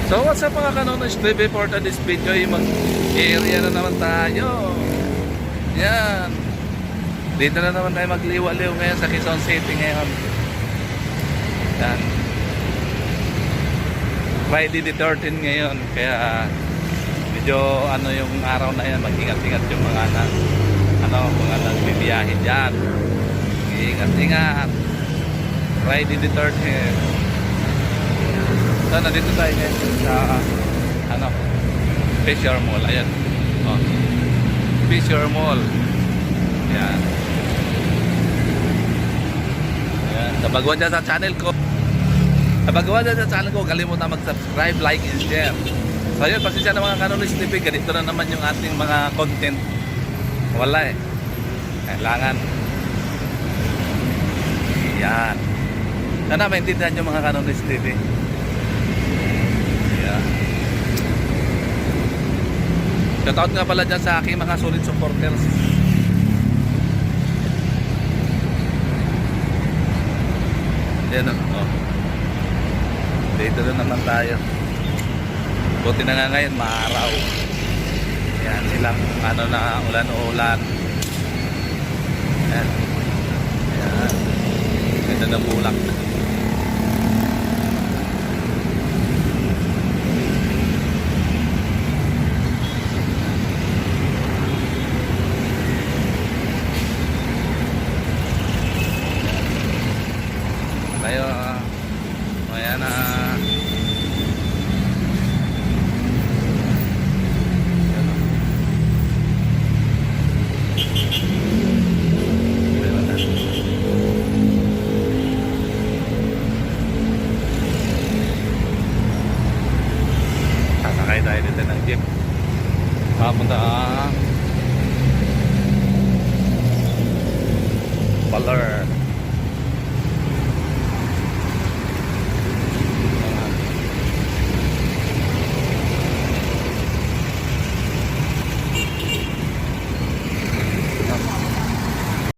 So what's up mga Kanonos TV, for this video ay mag-area na naman tayo. Yan. Dito na naman tayo magliwaliw ngayon sa Quezon City ngayon. Yan. Friday the 13 ngayon. Kaya medyo ano yung araw na yan, mag-ingat-ingat yung mga mga nagbibiyahe dyan. Ingat-ingat. Friday the 13. So, nandito tayo ngayon sa Fisher Mall. Ayan. Oh. Fisher Mall. Ayan. Ayan. Kapagawa dyan sa channel ko. Kapagawa dyan sa channel ko, kalimutan mag-subscribe, like, and share. So, yun. Pasensya na mga Kanonos TV. Ganito na naman yung ating mga content. Wala eh. Kailangan. Ayan. Sana maintindihan yung mga Kanonos TV. Shoutout nga pala dyan sa aking mga solid supporters. Yan o. Oh. Dito na naman tayo. Buti na nga ngayon, maaraw. Yan, silang na ulan-ulan. Yan. Yan. Ganda ng bulak. Tayo, ayan na. Sasakay tayo dito ng jeep papunta Baler.